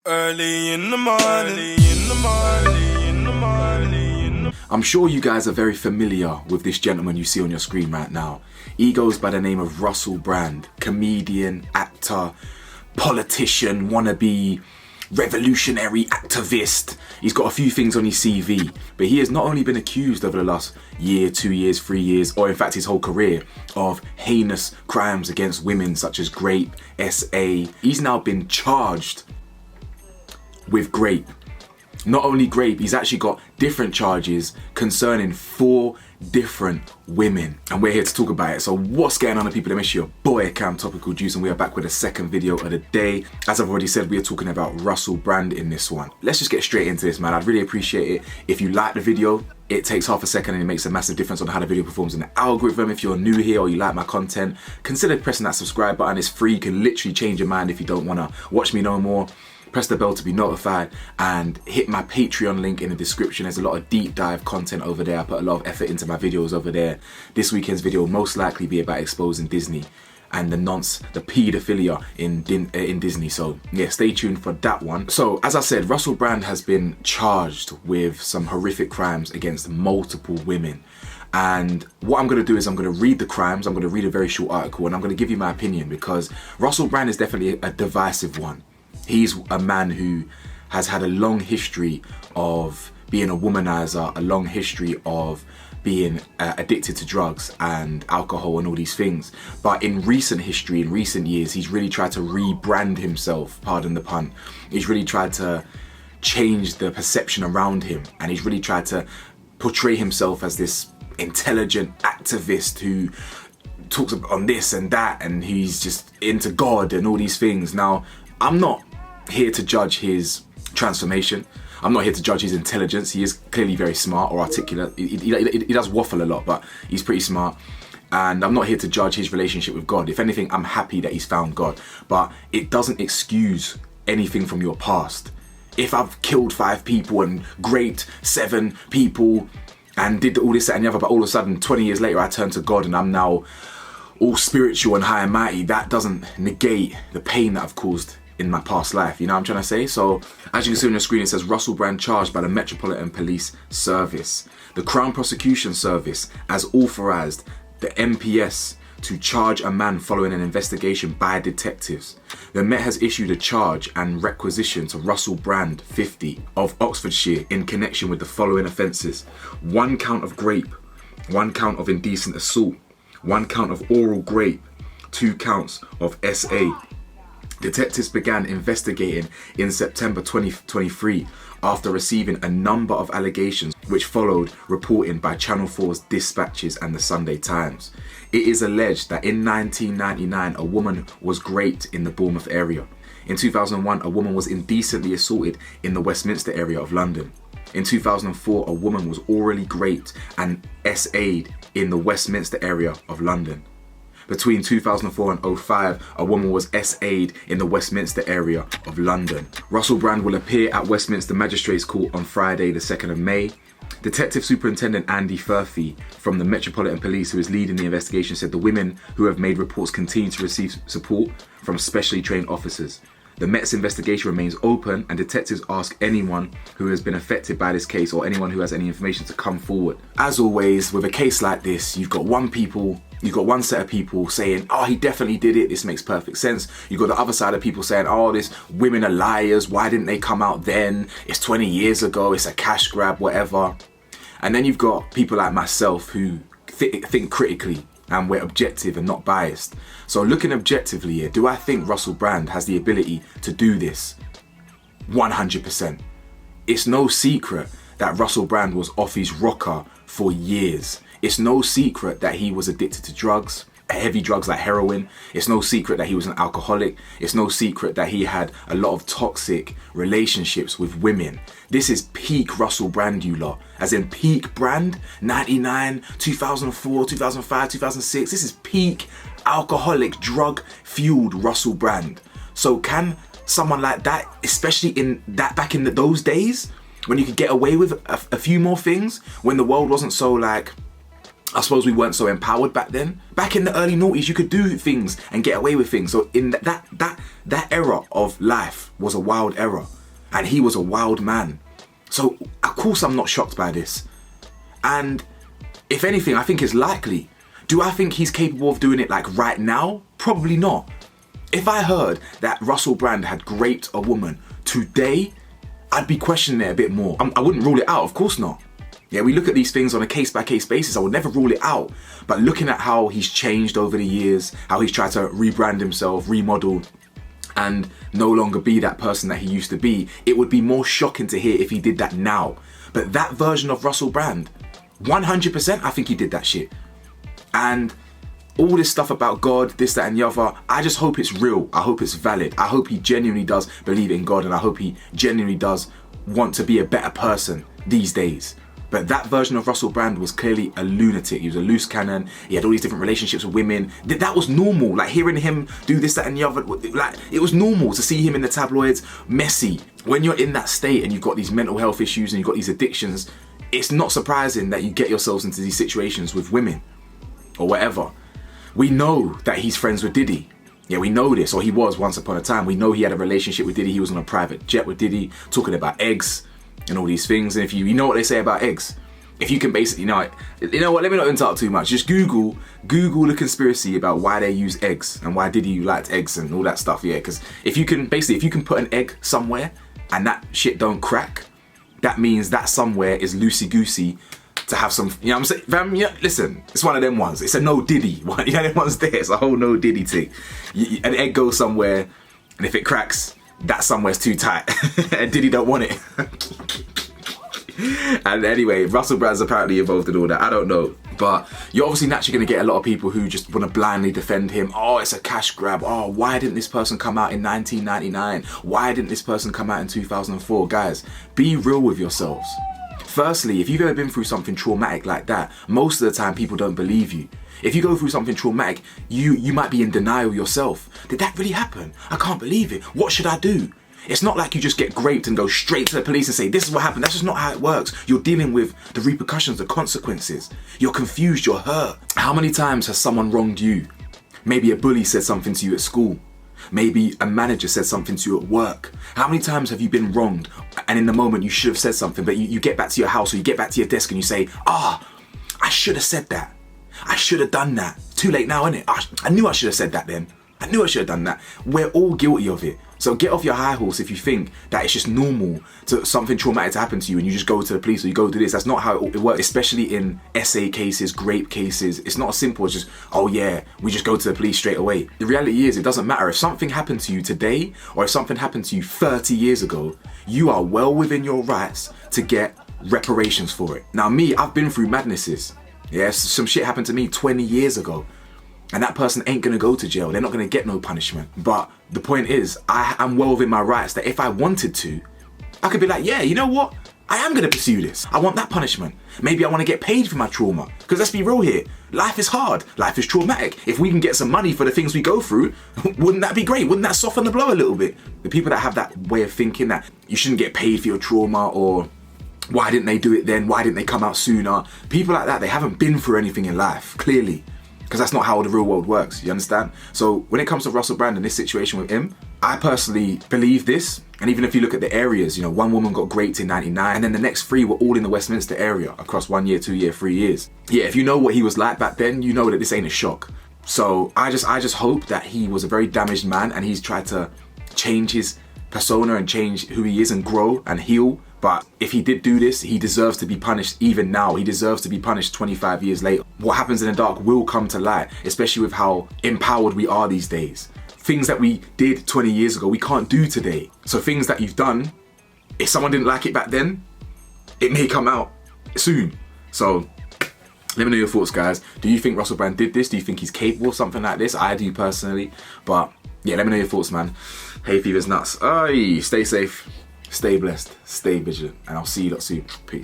Early in the morning, I'm sure you guys are very familiar with this gentleman you see on your screen right now. He goes by the name of Russell Brand, comedian, actor, politician, wannabe, revolutionary activist. He's got a few things on his CV, but he has not only been accused over the last year, 2 years, 3 years, or in fact his whole career of heinous crimes against women such as rape, SA. He's now been charged with rape. Not only rape, he's actually got different charges concerning 4 different women, and we're here to talk about it. So what's going on, people? It's your boy Cam Topical Juice, and we are back with a second video of the day. As I've already said, we are talking about Russell Brand in this one. Let's just get straight into this, man. I'd really appreciate it if you like the video. It takes half a second and it makes a massive difference on how the video performs in the algorithm. If you're new here or you like my content, consider pressing that subscribe button. It's free. You can literally change your mind if you don't want to watch me no more. Press the bell to be notified and hit my Patreon link in the description. There's a lot of deep dive content over there. I put a lot of effort into my videos over there. This weekend's video will most likely be about exposing Disney and the paedophilia in Disney. So yeah, stay tuned for that one. So as I said, Russell Brand has been charged with some horrific crimes against multiple women. And what I'm going to do is I'm going to read the crimes. I'm going to read a very short article and I'm going to give you my opinion, because Russell Brand is definitely a divisive one. He's a man who has had a long history of being a womanizer, a long history of being addicted to drugs and alcohol and all these things. But in recent history, in recent years, he's really tried to rebrand himself, pardon the pun. He's really tried to change the perception around him, and he's really tried to portray himself as this intelligent activist who talks on this and that, and he's just into God and all these things. Now, I'm not here to judge his transformation. I'm not here to judge his intelligence. He is clearly very smart or articulate. He does waffle a lot, but he's pretty smart. And I'm not here to judge his relationship with God. If anything, I'm happy that he's found God. But it doesn't excuse anything from your past. If I've killed 5 people and raped 7 people and did all this, that, and the other, but all of a sudden 20 years later I turn to God and I'm now all spiritual and high and mighty, that doesn't negate the pain that I've caused in my past life. You know what I'm trying to say? So as you can see on your screen, it says Russell Brand charged by the Metropolitan Police Service. The Crown Prosecution Service has authorised the MPS to charge a man following an investigation by detectives. The Met has issued a charge and requisition to Russell Brand, 50, of Oxfordshire in connection with the following offences: 1 count of rape, 1 count of indecent assault, 1 count of oral rape, 2 counts of SA. Detectives began investigating in September 2023 after receiving a number of allegations which followed reporting by Channel 4's Dispatches and the Sunday Times. It is alleged that in 1999 a woman was raped in the Bournemouth area. In 2001 a woman was indecently assaulted in the Westminster area of London. In 2004 a woman was orally raped and SA'd in the Westminster area of London. Between 2004 and 2005, a woman was SA'd in the Westminster area of London. Russell Brand will appear at Westminster Magistrates Court on Friday the 2nd of May. Detective Superintendent Andy Furphy from the Metropolitan Police, who is leading the investigation, said the women who have made reports continue to receive support from specially trained officers. The Met's investigation remains open and detectives ask anyone who has been affected by this case or anyone who has any information to come forward. As always, with a case like this, you've got one set of people saying, oh, he definitely did it, this makes perfect sense. You've got the other side of people saying, oh, this women are liars, why didn't they come out then? It's 20 years ago, it's a cash grab, whatever. And then you've got people like myself who think critically, and we're objective and not biased. So looking objectively here, do I think Russell Brand has the ability to do this? 100%. It's no secret that Russell Brand was off his rocker for years. It's no secret that he was addicted to drugs, heavy drugs like heroin. It's no secret that he was an alcoholic. It's no secret that he had a lot of toxic relationships with women. This is peak Russell Brand, you lot. As in peak Brand, 99, 2004, 2005, 2006. This is peak alcoholic, drug-fueled Russell Brand. So can someone like that, especially back in those days, when you could get away with a few more things, when the world wasn't so like I suppose we weren't so empowered back then. Back in the early noughties, you could do things and get away with things. So in that era of life was a wild era, and he was a wild man. So of course I'm not shocked by this. And if anything, I think it's likely. Do I think he's capable of doing it like right now? Probably not. If I heard that Russell Brand had raped a woman today, I'd be questioning it a bit more. I wouldn't rule it out, of course not. Yeah, we look at these things on a case-by-case basis. I would never rule it out. But looking at how he's changed over the years, how he's tried to rebrand himself, remodel, and no longer be that person that he used to be, it would be more shocking to hear if he did that now. But that version of Russell Brand, 100% I think he did that shit. And all this stuff about God, this, that, and the other, I just hope it's real. I hope it's valid. I hope he genuinely does believe in God, and I hope he genuinely does want to be a better person these days. But that version of Russell Brand was clearly a lunatic. He was a loose cannon. He had all these different relationships with women. That was normal. Like hearing him do this, that, and the other. Like it was normal to see him in the tabloids, messy. When you're in that state and you've got these mental health issues and you've got these addictions, it's not surprising that you get yourselves into these situations with women or whatever. We know that he's friends with Diddy. Yeah, we know this, or he was once upon a time. We know he had a relationship with Diddy. He was on a private jet with Diddy, talking about eggs and all these things. And if you know what they say about eggs, if you can basically, you know what, let me not interrupt too much. Just Google the conspiracy about why they use eggs and why Diddy liked eggs and all that stuff. Yeah, because if you can put an egg somewhere and that shit don't crack, that means that somewhere is loosey-goosey to have some, you know what I'm saying? Fam, yeah, listen, it's one of them ones. It's a no Diddy one. You know, them ones there. It's a whole no Diddy thing. An egg goes somewhere, and if it cracks, that somewhere's too tight. And Diddy don't want it. And anyway, Russell Brand's apparently involved in all that. I don't know. But you're obviously naturally going to get a lot of people who just want to blindly defend him. Oh, it's a cash grab. Oh, why didn't this person come out in 1999? Why didn't this person come out in 2004? Guys, be real with yourselves. Firstly, if you've ever been through something traumatic like that, most of the time people don't believe you. If you go through something traumatic, you might be in denial yourself. Did that really happen? I can't believe it. What should I do? It's not like you just get raped and go straight to the police and say, this is what happened. That's just not how it works. You're dealing with the repercussions, the consequences. You're confused, you're hurt. How many times has someone wronged you? Maybe a bully said something to you at school. Maybe a manager said something to you at work. How many times have you been wronged and in the moment you should have said something, but you get back to your house or you get back to your desk and you say, I should have said that. I should have done that. Too late now, innit? I knew I should have said that then. I knew I should have done that. We're all guilty of it. So get off your high horse if you think that it's just normal to something traumatic to happen to you and you just go to the police or you go do this. That's not how it works, especially in SA cases, rape cases. It's not as simple as just, oh yeah, we just go to the police straight away. The reality is it doesn't matter. If something happened to you today or if something happened to you 30 years ago, you are well within your rights to get reparations for it. Now me, I've been through madnesses. Yes, some shit happened to me 20 years ago. And that person ain't gonna go to jail. They're not gonna get no punishment. But the point is, I am well within my rights that if I wanted to, I could be like, yeah, you know what? I am gonna pursue this. I want that punishment. Maybe I wanna get paid for my trauma. Because let's be real here. Life is hard. Life is traumatic. If we can get some money for the things we go through, wouldn't that be great? Wouldn't that soften the blow a little bit? The people that have that way of thinking that you shouldn't get paid for your trauma, or why didn't they do it then? Why didn't they come out sooner? People like that, they haven't been through anything in life, clearly. Because that's not how the real world works, you understand? So when it comes to Russell Brand and this situation with him, I personally believe this. And even if you look at the areas, you know, one woman got raped in 99 and then the next three were all in the Westminster area across 1 year, 2 year, 3 years. Yeah, if you know what he was like back then, you know that this ain't a shock. So I just hope that he was a very damaged man and he's tried to change his persona and change who he is and grow and heal. But if he did do this, he deserves to be punished even now. He deserves to be punished 25 years later. What happens in the dark will come to light, especially with how empowered we are these days. Things that we did 20 years ago, we can't do today. So things that you've done, if someone didn't like it back then, it may come out soon. So let me know your thoughts, guys. Do you think Russell Brand did this? Do you think he's capable of something like this? I do personally. But yeah, let me know your thoughts, man. Hay fever's nuts. Aye, stay safe. Stay blessed, stay vigilant, and I'll see you lot soon. Peace.